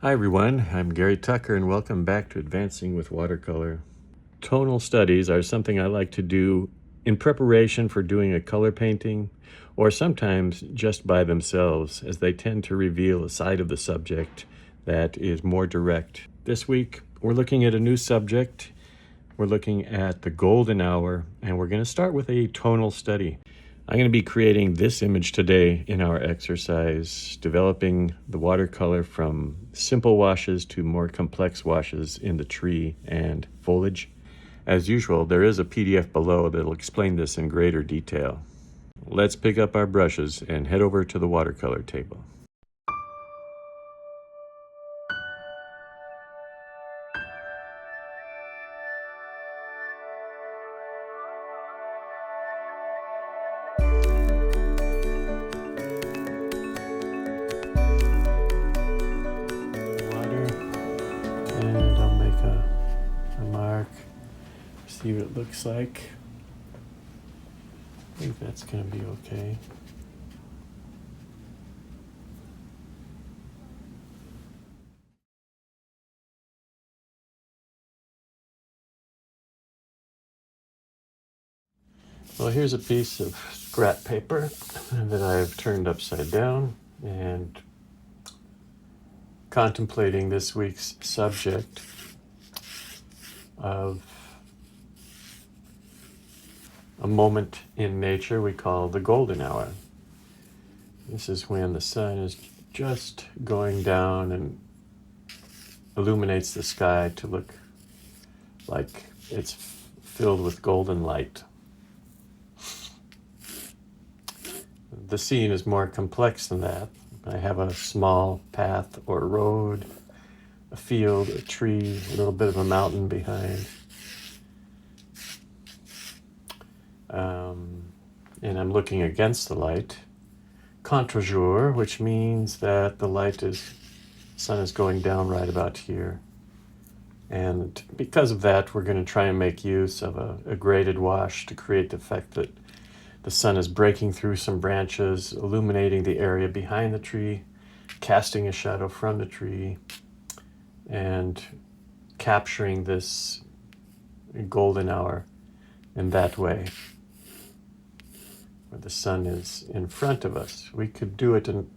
Hi everyone, I'm Gary Tucker and welcome back to Advancing with Watercolor. Tonal studies are something I like to do in preparation for doing a color painting, or sometimes just by themselves, as they tend to reveal a side of the subject that is more direct. This week we're looking at a new subject. We're looking at the golden hour, and we're going to start with a tonal study. I'm going to be creating this image today in our exercise, developing the watercolor from simple washes to more complex washes in the tree and foliage. As usual, there is a PDF below that'll explain this in greater detail. Let's pick up our brushes and head over to the watercolor table. And I'll make a mark, see what it looks like. I think that's going to be okay. Well, here's a piece of scrap paper that I've turned upside down, and contemplating this week's subject of a moment in nature we call the golden hour. This is when the sun is just going down and illuminates the sky to look like it's filled with golden light. The scene is more complex than that. I have a small path or road, a field, a tree, a little bit of a mountain behind. And I'm looking against the light. Contre-jour, which means that the sun is going down right about here. And because of that, we're going to try and make use of a graded wash to create the effect that the sun is breaking through some branches, illuminating the area behind the tree, casting a shadow from the tree, and capturing this golden hour in that way, where the sun is in front of us. We could do it in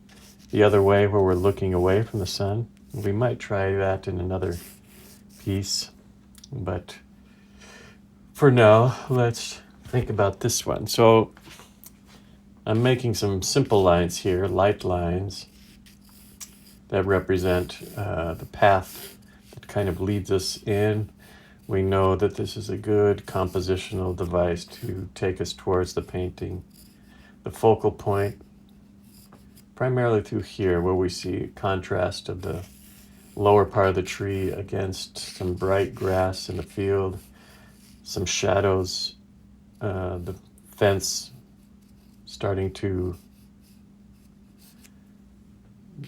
the other way, where we're looking away from the sun. We might try that in another piece, but for now, let's think about this one. So I'm making some simple lines here, light lines, that represent the path that kind of leads us in. We know that this is a good compositional device to take us towards the painting. The focal point, primarily through here, where we see a contrast of the lower part of the tree against some bright grass in the field, some shadows, the fence starting to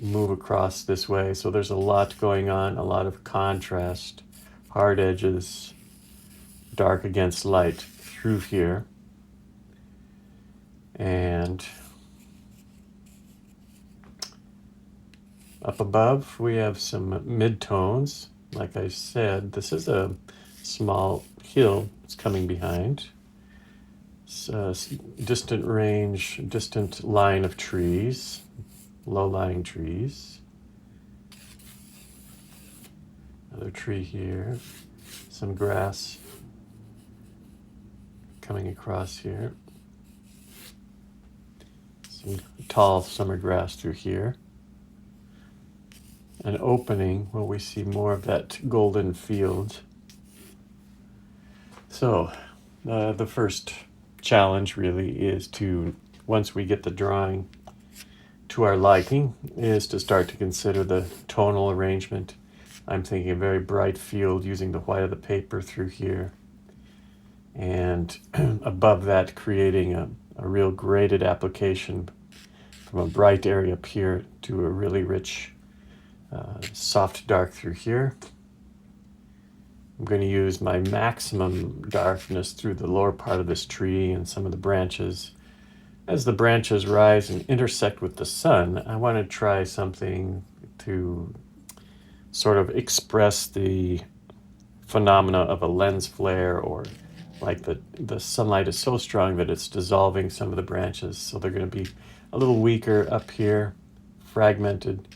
move across this way. So there's a lot going on, a lot of contrast, hard edges, dark against light through here. And up above, we have some midtones. Like I said, this is a small hill that's coming behind. It's a distant line of trees, low-lying trees. Another tree here, some grass coming across here. Some tall summer grass through here. An opening where we see more of that golden field. So the first challenge really is to, once we get the drawing to our liking, is to start to consider the tonal arrangement. I'm thinking a very bright field using the white of the paper through here. And above that, creating a real graded application from a bright area up here to a really rich soft dark through here. I'm going to use my maximum darkness through the lower part of this tree and some of the branches. As the branches rise and intersect with the sun, I want to try something to sort of express the phenomena of a lens flare, or like the sunlight is so strong that it's dissolving some of the branches, so they're going to be a little weaker up here, fragmented,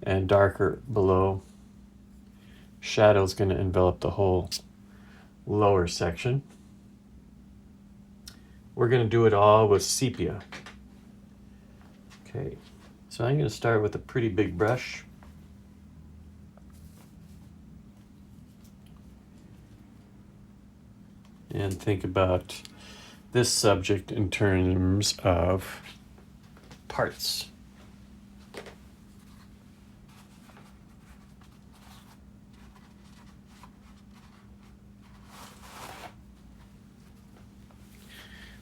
and darker below. Shadow's going to envelop the whole lower section. We're going to do it all with sepia. Okay, so I'm going to start with a pretty big brush. And think about this subject in terms of parts.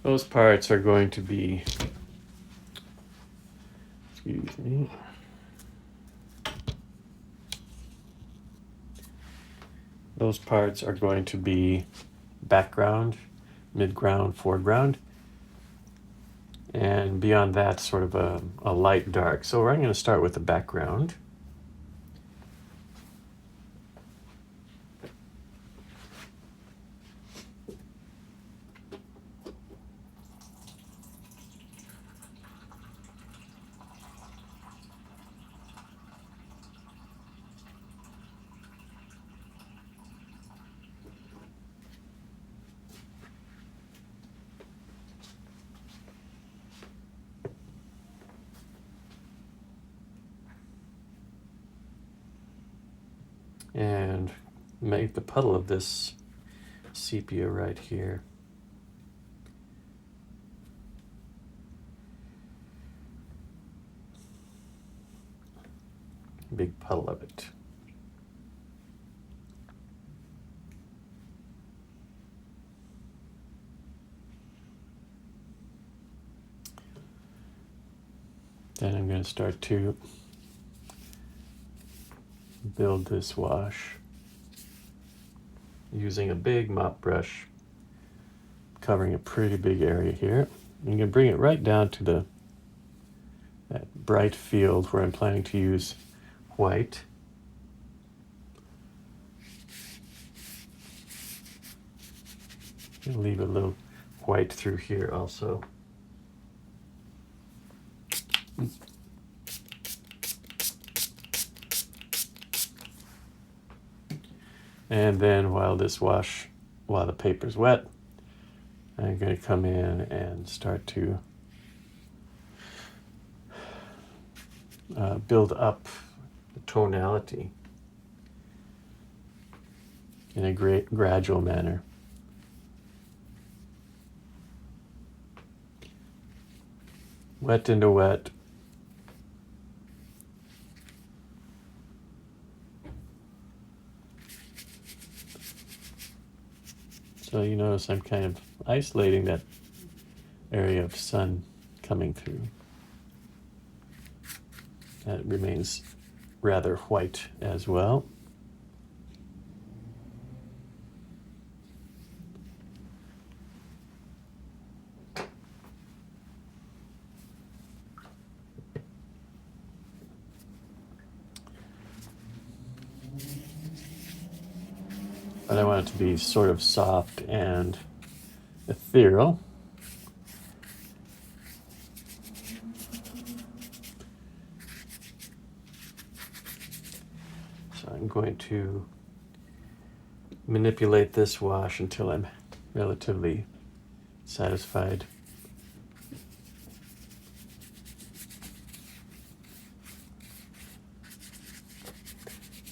Those parts are going to be, excuse me, those parts are going to be background, midground, foreground, and beyond that sort of a light dark. So I'm going to start with the background. And make the puddle of this sepia right here. Big puddle of it. Then I'm going to start to build this wash using a big mop brush, covering a pretty big area here. You can bring it right down to that bright field where I'm planning to use white. And leave a little white through here also. And then while the paper's wet, I'm going to come in and start to build up the tonality in a gradual manner. Wet into wet. So you notice I'm kind of isolating that area of sun coming through. That remains rather white as well. But I want it to be sort of soft and ethereal. So I'm going to manipulate this wash until I'm relatively satisfied.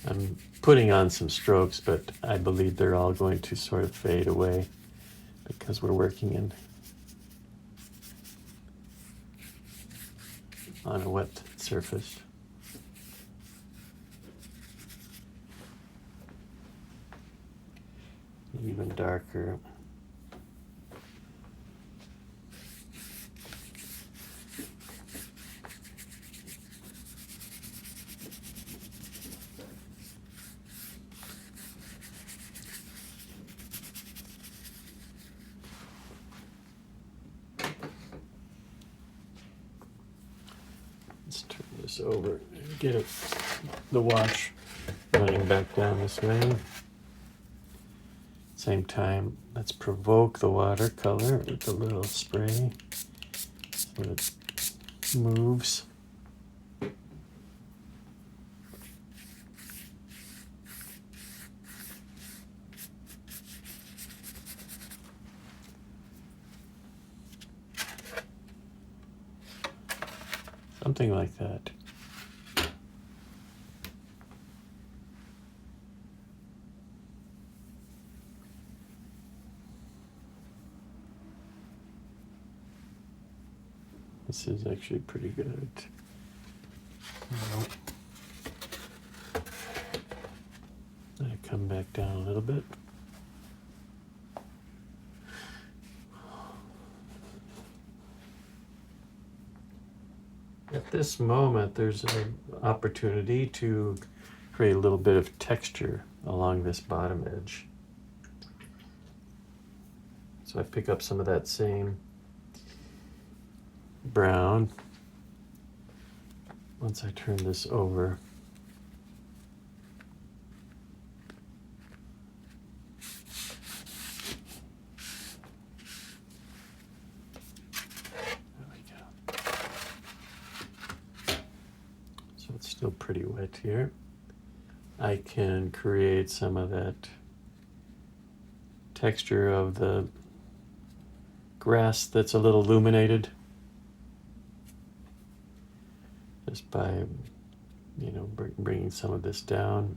I'm putting on some strokes, but I believe they're all going to sort of fade away because we're working on a wet surface. Even darker. Let's turn this over and get the wash back down this way. Same time, let's provoke the watercolor with a little spray so it moves. Something like that. This is actually pretty good. Let it come back down a little bit. At this moment, there's an opportunity to create a little bit of texture along this bottom edge. So I pick up some of that same brown. Once I turn this over, there we go. So it's still pretty wet here. I can create some of that texture of the grass that's a little illuminated just by, bringing some of this down,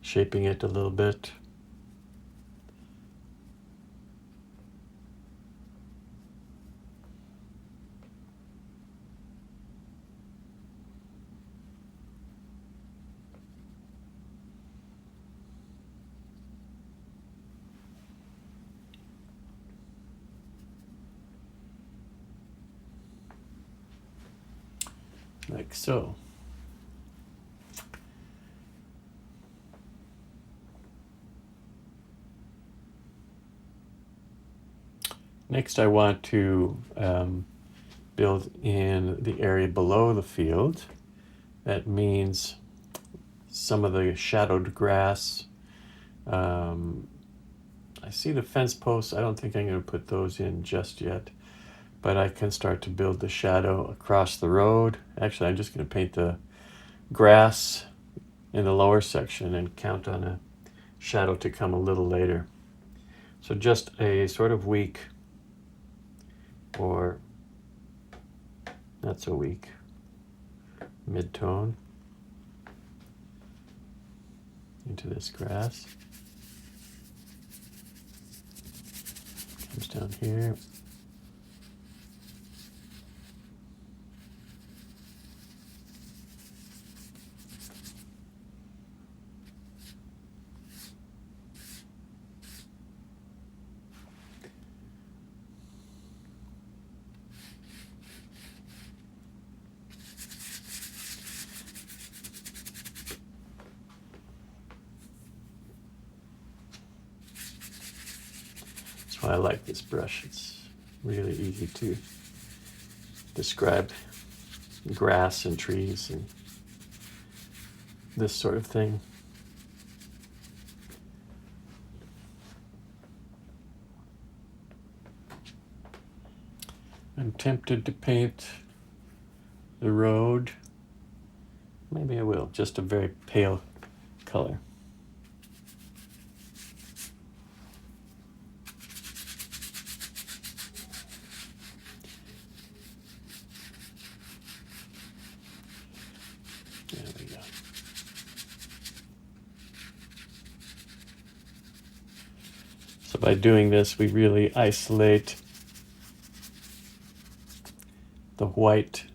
shaping it a little bit. Like so. Next, I want to build in the area below the field. That means some of the shadowed grass. I see the fence posts. I don't think I'm going to put those in just yet, but I can start to build the shadow across the road. Actually, I'm just going to paint the grass in the lower section and count on a shadow to come a little later. So just a sort of weak, or not so weak, mid-tone into this grass. Comes down here. That's why I like this brush. It's really easy to describe grass and trees and this sort of thing. I'm tempted to paint the road. Maybe I will, just a very pale color. There we go. So by doing this, we really isolate the white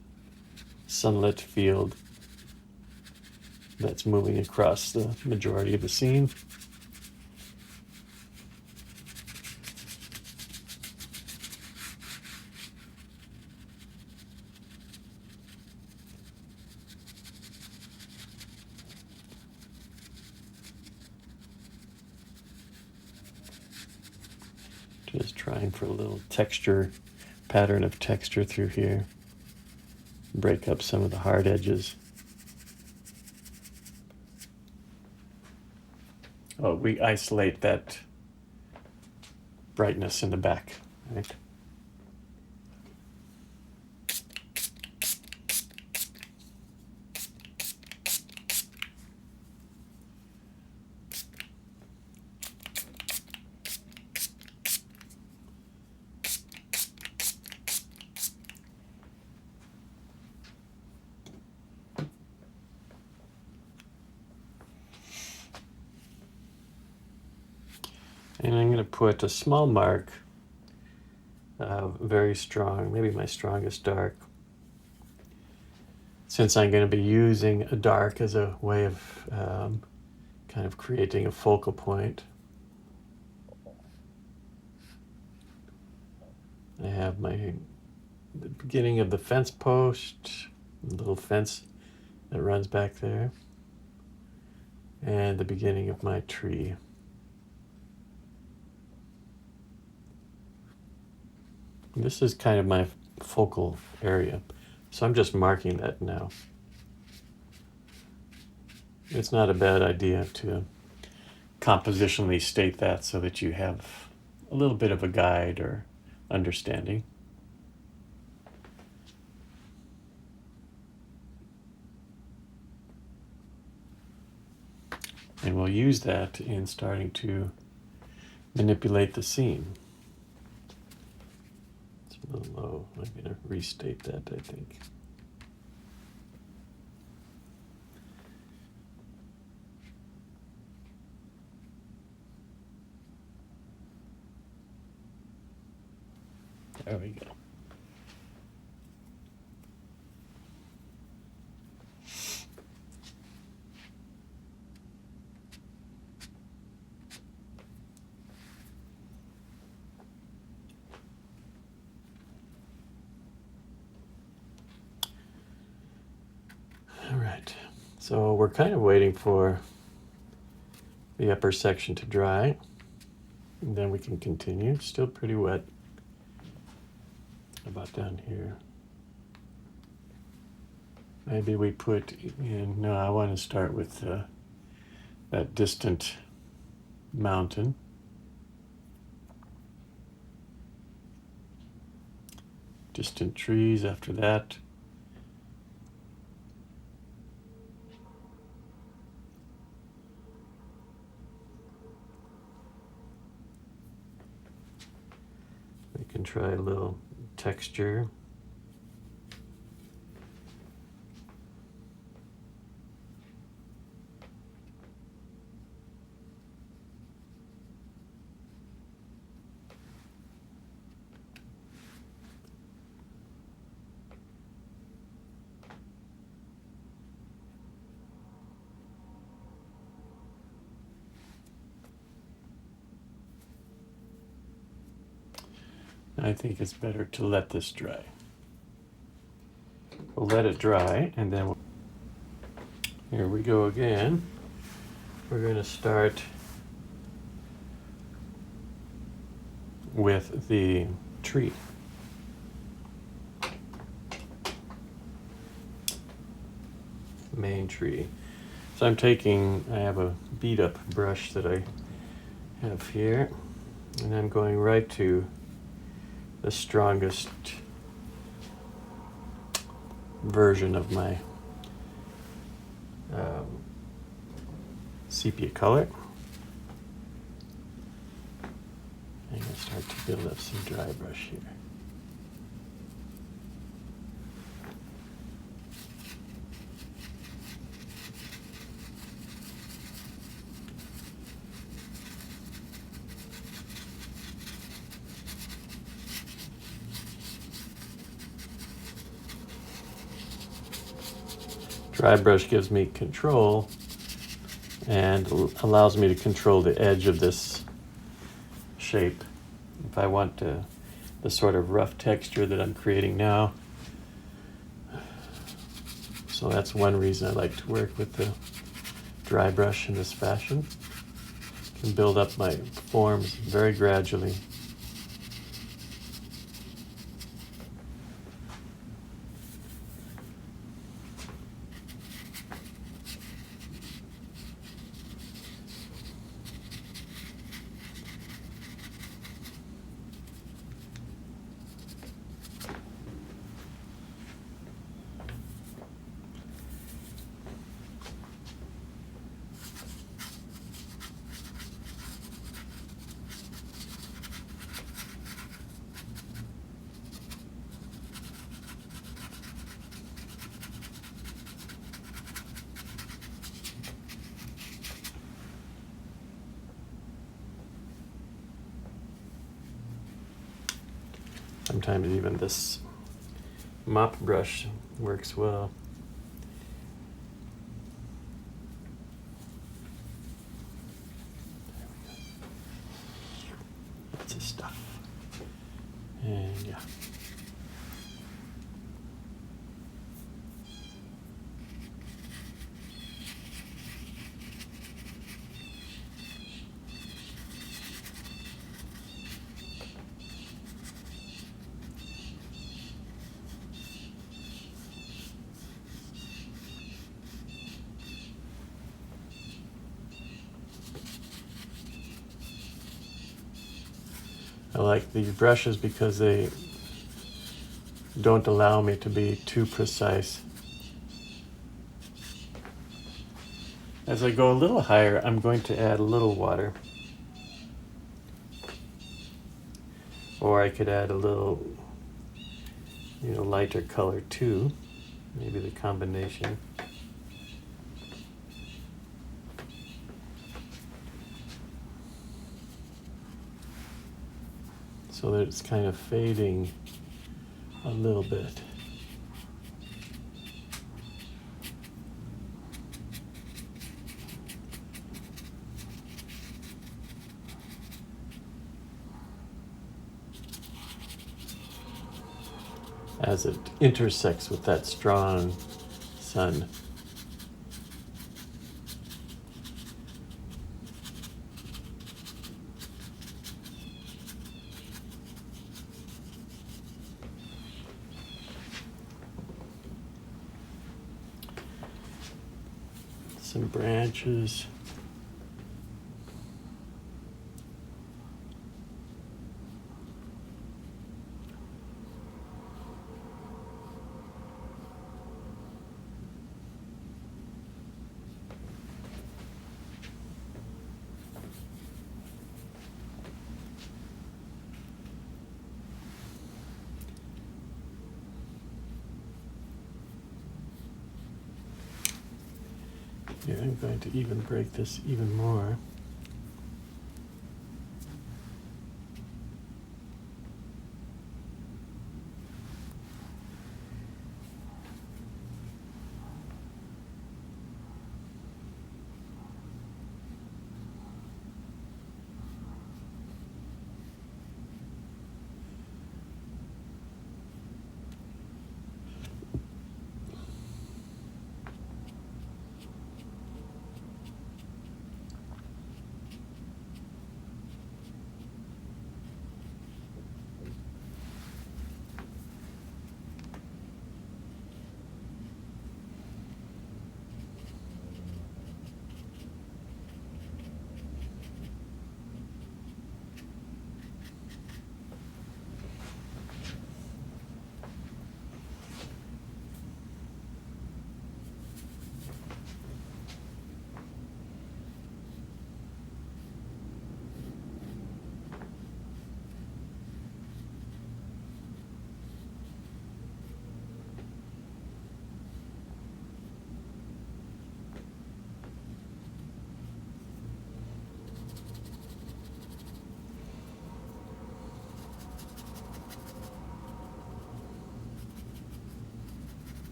sunlit field that's moving across the majority of the scene. Just trying for a little texture, pattern of texture through here. Break up some of the hard edges. Oh, we isolate that brightness in the back, right? And I'm going to put a small mark, very strong, maybe my strongest dark, since I'm going to be using a dark as a way of kind of creating a focal point. I have the beginning of the fence post, the little fence that runs back there, and the beginning of my tree. This is kind of my focal area, so I'm just marking that now. It's not a bad idea to compositionally state that so that you have a little bit of a guide or understanding. And we'll use that in starting to manipulate the scene. It's a little low. I'm going to restate that, I think. There we go. All right, so we're kind of waiting for the upper section to dry, and then we can continue. It's still pretty wet. How about down here? Maybe we put in, no, I want to start with that distant mountain. Distant trees after that. We can try a little texture. I think it's better to let this dry. We'll let it dry, and then here we go again. We're going to start with the tree. Main tree. So I have a beat up brush that I have here, and I'm going right to the strongest version of my sepia color. I'm going to start to build up some dry brush here. Dry brush gives me control and allows me to control the edge of this shape. If I want the sort of rough texture that I'm creating now. So that's one reason I like to work with the dry brush in this fashion. I can build up my forms very gradually. Sometimes even this mop brush works well. Lots of stuff. And yeah. I like these brushes because they don't allow me to be too precise. As I go a little higher, I'm going to add a little water. Or I could add a little, lighter color too. Maybe the combination. So that it's kind of fading a little bit. As it intersects with that strong sun. Some branches. Yeah, I'm going to even break this even more.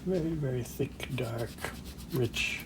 Very, very thick, dark, rich.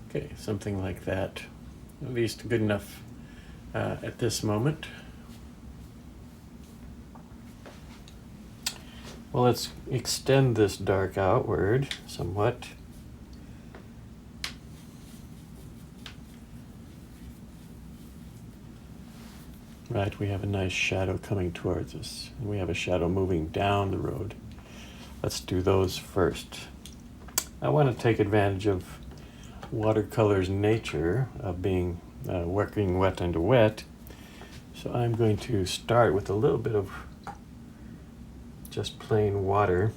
Okay, something like that. At least good enough at this moment. Well, let's extend this dark outward somewhat. Right, we have a nice shadow coming towards us. And we have a shadow moving down the road. Let's do those first. I want to take advantage of watercolor's nature of being working wet under wet. So I'm going to start with a little bit of just plain water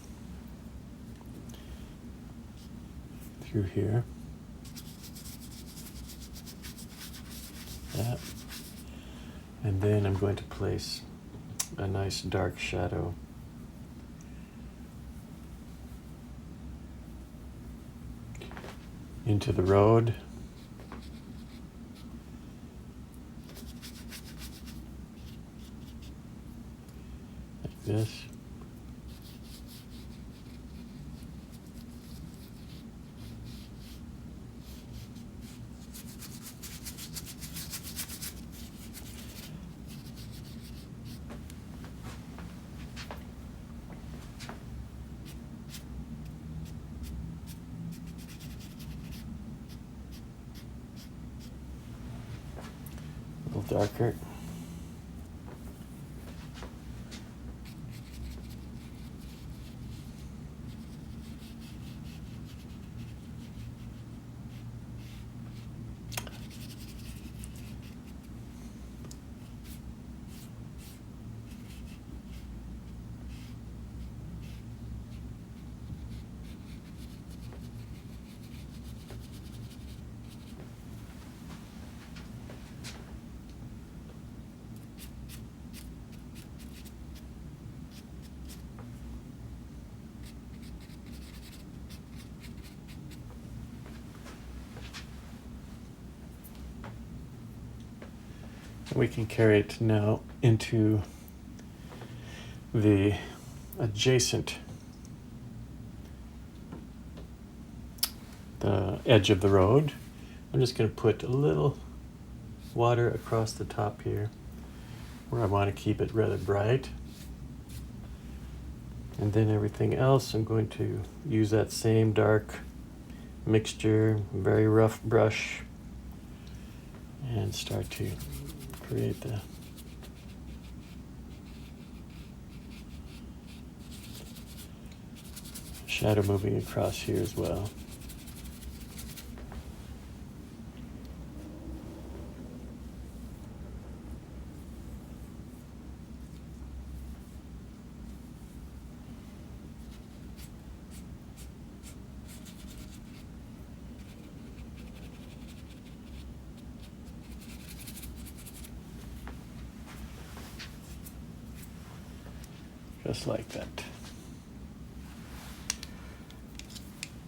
through here. That. And then I'm going to place a nice dark shadow into the road. Like this. A little darker. We can carry it now into the adjacent, the edge of the road. I'm just going to put a little water across the top here where I want to keep it rather bright. And then everything else, I'm going to use that same dark mixture, very rough brush, and start to create the shadow moving across here as well. Just like that.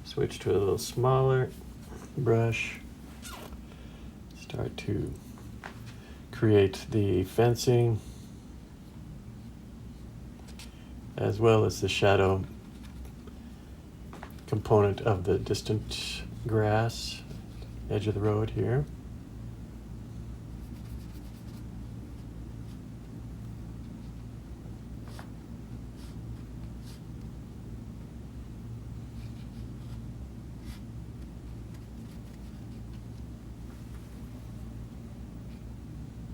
Switch to a little smaller brush. Start to create the fencing as well as the shadow component of the distant grass, edge of the road here.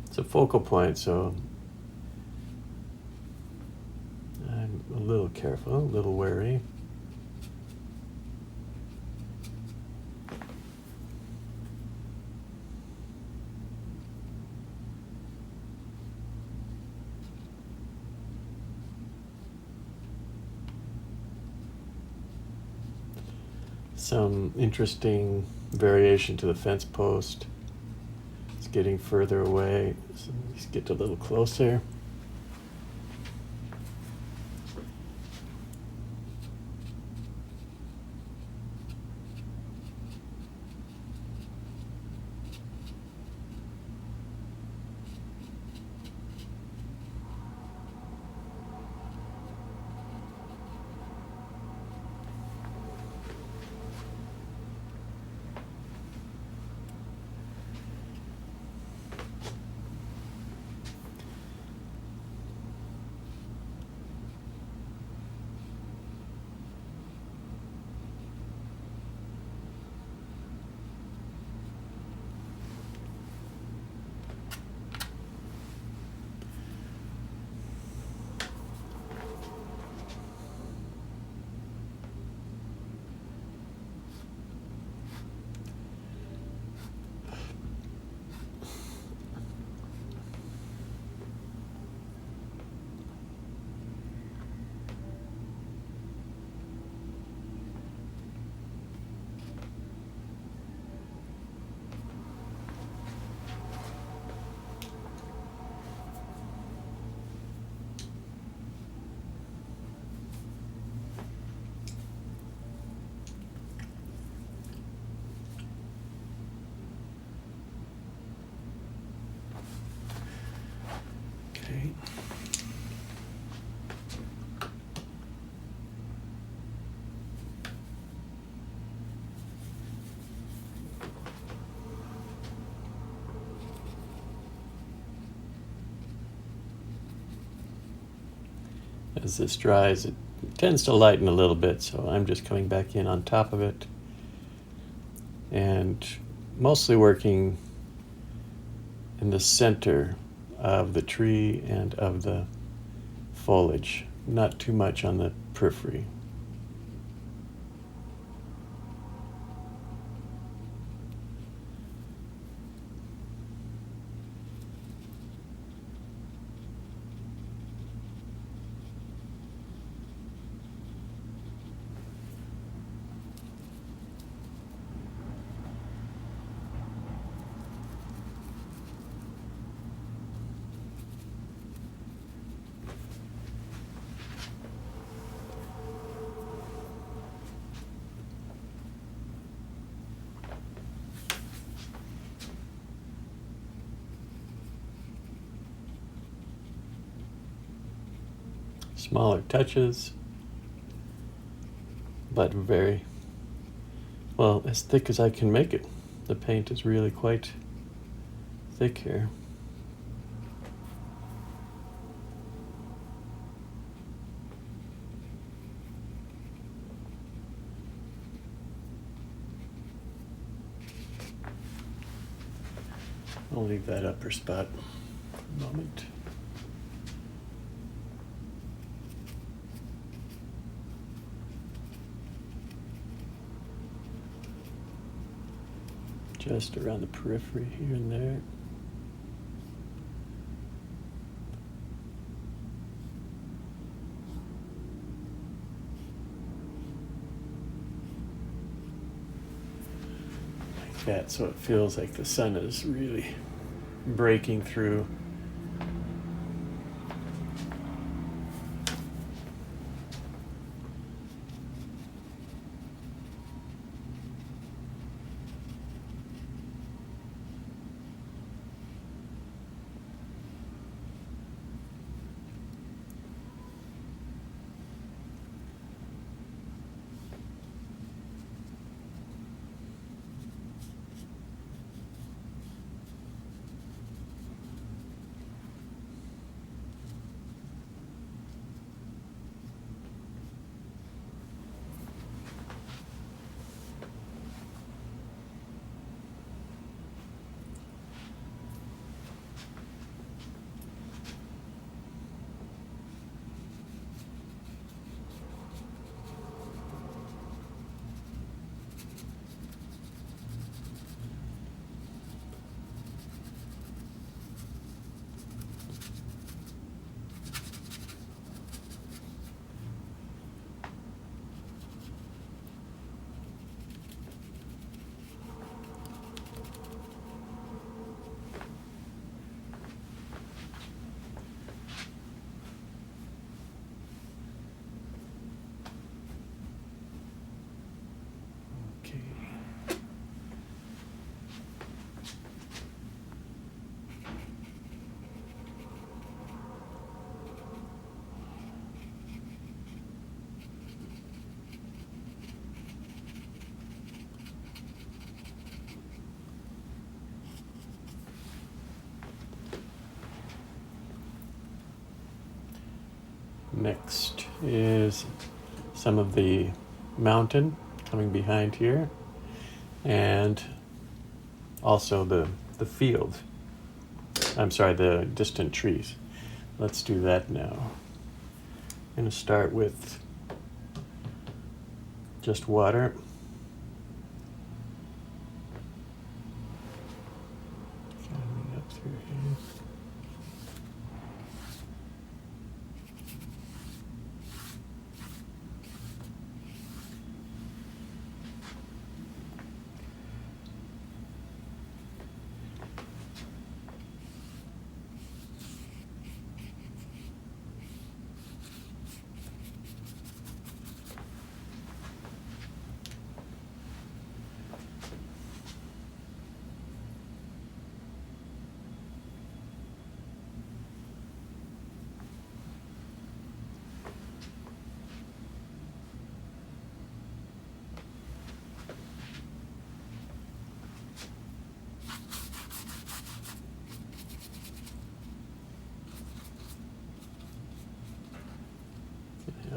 It's a focal point, so I'm a little careful, a little wary. Some interesting variation to the fence post. It's getting further away, so let's get a little closer. as this dries, it tends to lighten a little bit, so I'm just coming back in on top of it and mostly working in the center of the tree and of the foliage, not too much on the periphery. Smaller touches, but very, well, as thick as I can make it. The paint is really quite thick here. I'll leave that upper spot for a moment. Just around the periphery here and there. Like that, so it feels like the sun is really breaking through. Next is some of the mountain coming behind here, and also the field. I'm sorry, the distant trees. Let's do that now. I'm going to start with just water. Coming up through here.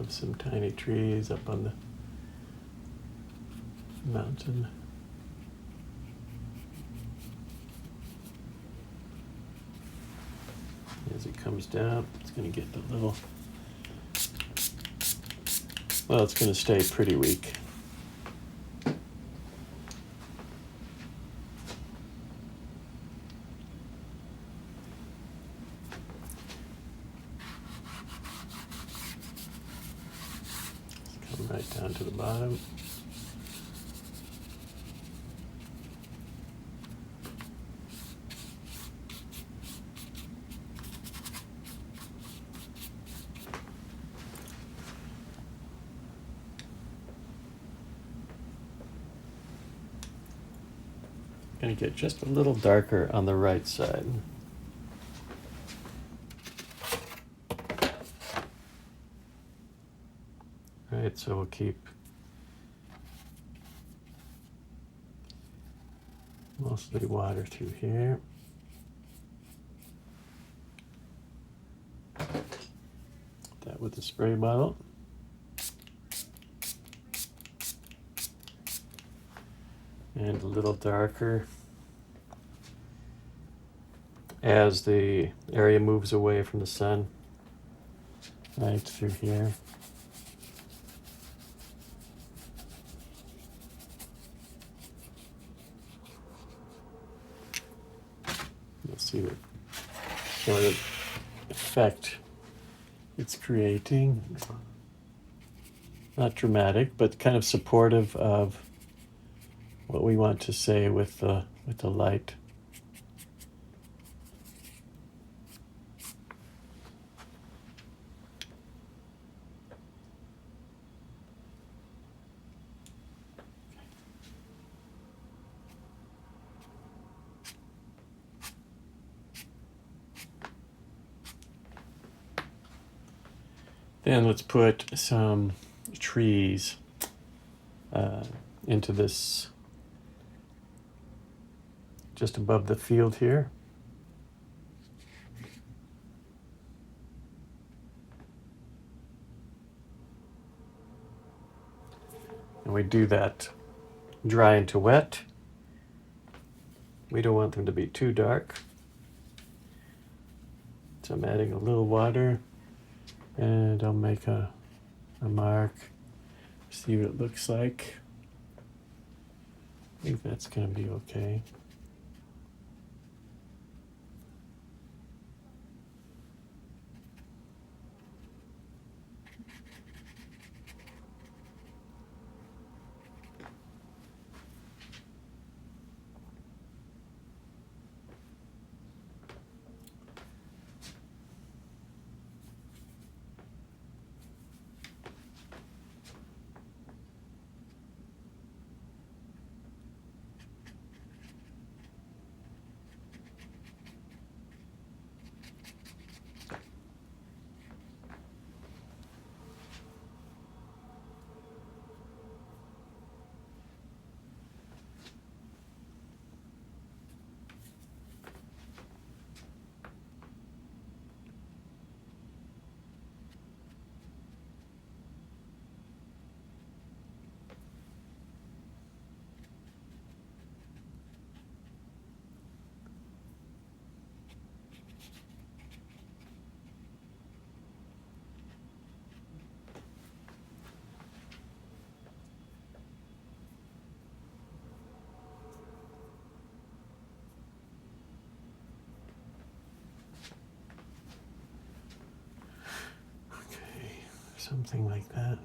have some tiny trees up on the mountain. As it comes down, it's going to get the little, well, it's going to stay pretty weak. Come right down to the bottom. Going to get just a little darker on the right side. Right, so we'll keep mostly water through here. That with the spray bottle. And a little darker as the area moves away from the sun, right through here. You'll see what sort of effect it's creating. Not dramatic, but kind of supportive of what we want to say with the light. Then let's put some trees into this, just above the field here. And we do that dry into wet. We don't want them to be too dark. So I'm adding a little water, and I'll make a mark, see what it looks like. I think that's going to be okay. Something like that.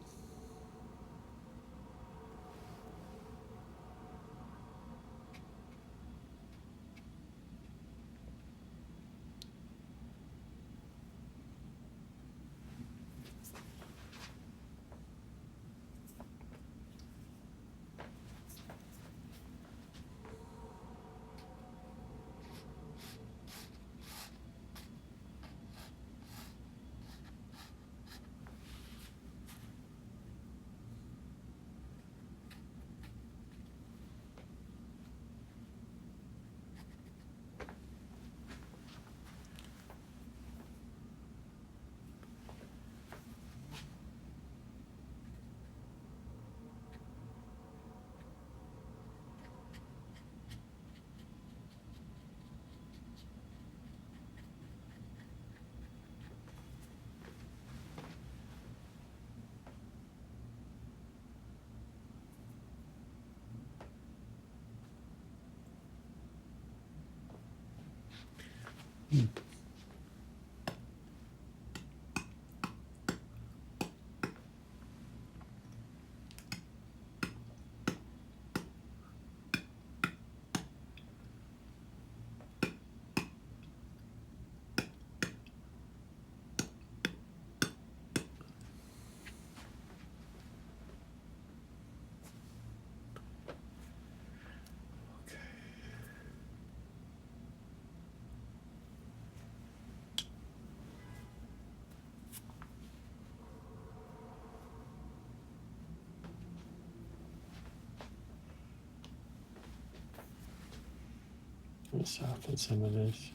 Let's soften some of this.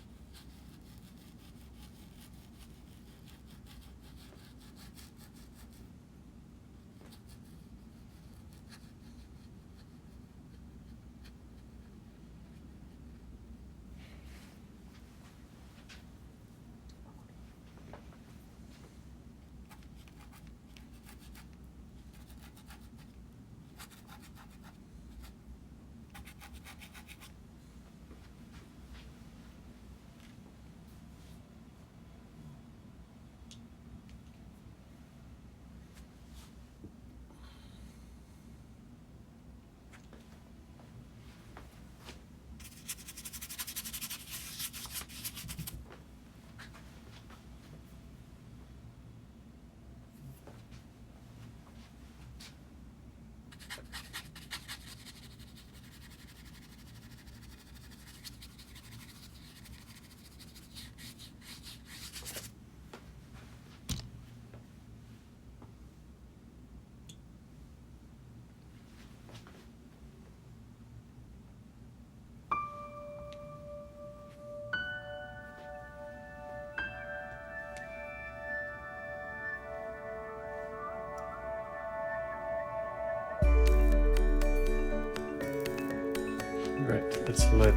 Right, let's let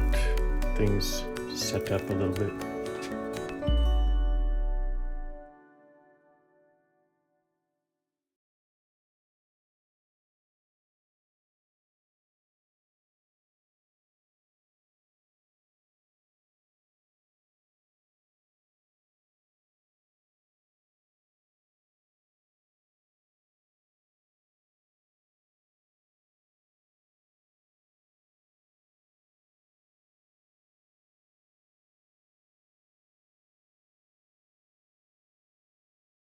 things set up a little bit.